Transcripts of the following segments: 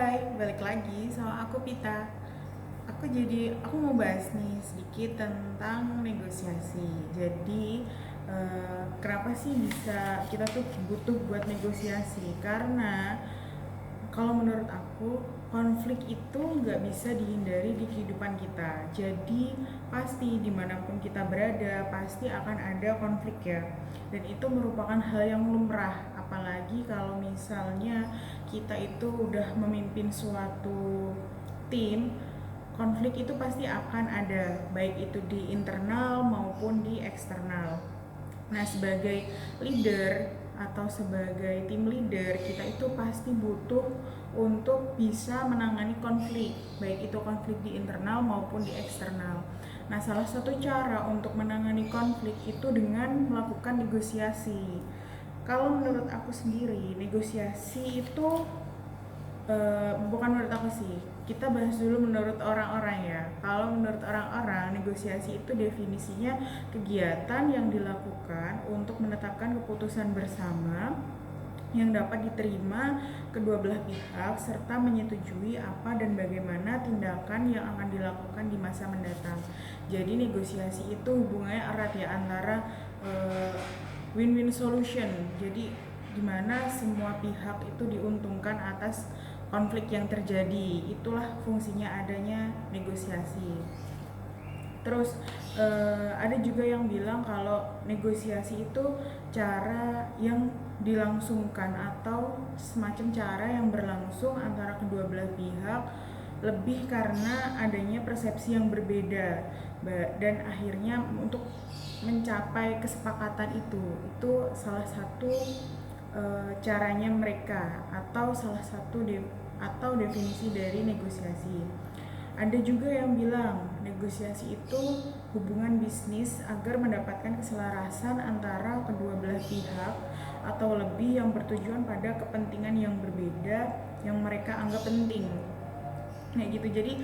Hai, balik lagi sama aku Pita. Aku mau bahas nih sedikit tentang negosiasi. Kenapa sih bisa kita tuh butuh buat negosiasi? Karena kalau menurut aku, konflik itu nggak bisa dihindari di kehidupan kita. Jadi pasti dimanapun kita berada, pasti akan ada konflik ya. Dan itu merupakan hal yang lumrah. Apalagi kalau misalnya kita itu udah memimpin suatu tim, konflik itu pasti akan ada, baik itu di internal maupun di eksternal. Nah, sebagai leader atau sebagai tim leader, kita itu pasti butuh untuk bisa menangani konflik, baik itu konflik di internal maupun di eksternal. Nah, salah satu cara untuk menangani konflik itu dengan melakukan negosiasi. Kalau menurut aku sendiri, negosiasi itu bukan menurut aku sih, kita bahas dulu menurut orang-orang ya. Kalau menurut orang-orang, negosiasi itu definisinya kegiatan yang dilakukan untuk menetapkan keputusan bersama yang dapat diterima kedua belah pihak serta menyetujui apa dan bagaimana tindakan yang akan dilakukan di masa mendatang. Jadi negosiasi itu hubungannya erat ya antara win-win solution. Jadi dimana semua pihak itu diuntungkan atas konflik yang terjadi. Itulah fungsinya adanya negosiasi. Terus ada juga yang bilang kalau negosiasi itu cara yang dilangsungkan atau semacam cara yang berlangsung antara kedua belah pihak, lebih karena adanya persepsi yang berbeda dan akhirnya untuk mencapai kesepakatan itu salah satu caranya mereka atau salah satu atau definisi dari negosiasi. Ada juga yang bilang negosiasi itu hubungan bisnis agar mendapatkan keselarasan antara kedua belah pihak atau lebih yang bertujuan pada kepentingan yang berbeda yang mereka anggap penting. Nah gitu, jadi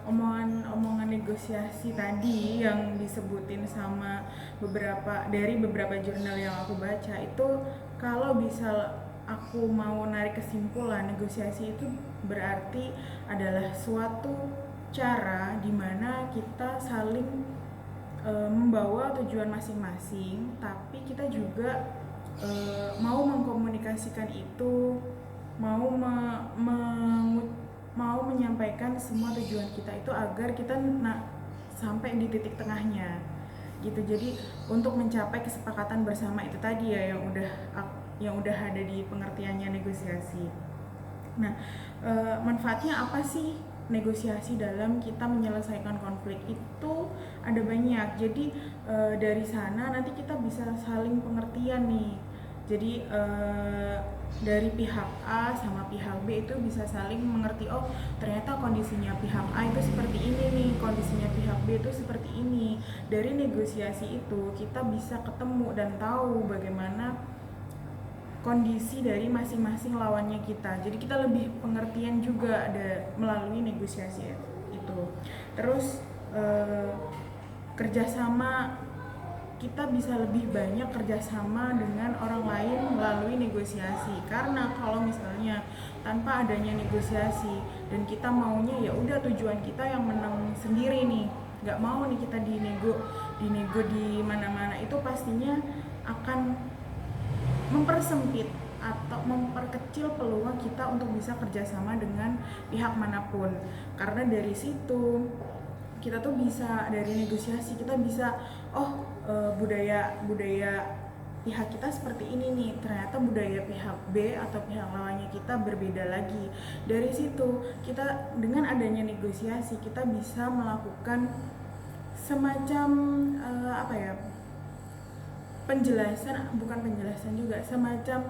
omongan negosiasi tadi yang disebutin sama beberapa jurnal yang aku baca itu, kalau bisa aku mau narik kesimpulan, negosiasi itu berarti adalah suatu cara di mana kita saling membawa tujuan masing-masing, tapi kita juga mau mengkomunikasikan itu, mau mau menyampaikan semua tujuan kita itu agar kita sampai di titik tengahnya gitu. Jadi untuk mencapai kesepakatan bersama itu tadi ya yang udah ada di pengertiannya negosiasi. Nah, manfaatnya apa sih negosiasi dalam kita menyelesaikan konflik? Itu ada banyak. Jadi dari sana nanti kita bisa saling pengertian nih. Jadi dari pihak A sama pihak B itu bisa saling mengerti, oh ternyata kondisinya pihak A itu seperti ini nih, kondisinya pihak B itu seperti ini. Dari negosiasi itu kita bisa ketemu dan tahu bagaimana kondisi dari masing-masing lawannya kita. Jadi kita lebih pengertian juga ada melalui negosiasi itu. Terus kerjasama, kita bisa lebih banyak kerjasama dengan orang lain melalui negosiasi. Karena kalau misalnya tanpa adanya negosiasi dan kita maunya ya udah tujuan kita yang menang sendiri nih, nggak mau nih kita dinego di mana-mana, itu pastinya akan mempersempit atau memperkecil peluang kita untuk bisa kerjasama dengan pihak manapun. Karena dari situ kita tuh bisa, dari negosiasi kita bisa budaya pihak kita seperti ini nih, ternyata budaya pihak B atau pihak lawannya kita berbeda lagi. Dari situ kita dengan adanya negosiasi kita bisa melakukan semacam semacam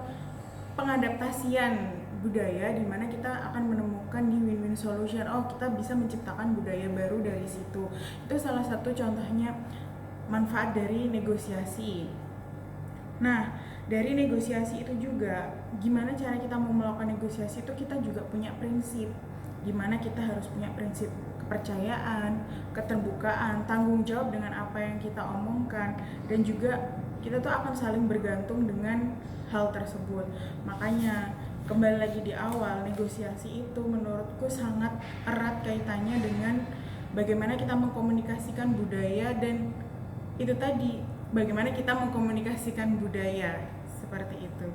pengadaptasian budaya, di mana kita akan menemukan di win-win solution. Oh, kita bisa menciptakan budaya baru dari situ. Itu salah satu contohnya manfaat dari negosiasi. Nah, dari negosiasi itu juga gimana cara kita mau melakukan negosiasi itu, kita juga punya prinsip, dimana kita harus punya prinsip kepercayaan, keterbukaan, tanggung jawab dengan apa yang kita omongkan, dan juga kita tuh akan saling bergantung dengan hal tersebut. Makanya kembali lagi di awal, negosiasi itu menurutku sangat erat kaitannya dengan bagaimana kita mengkomunikasikan budaya, dan itu tadi, bagaimana kita mengkomunikasikan budaya seperti itu.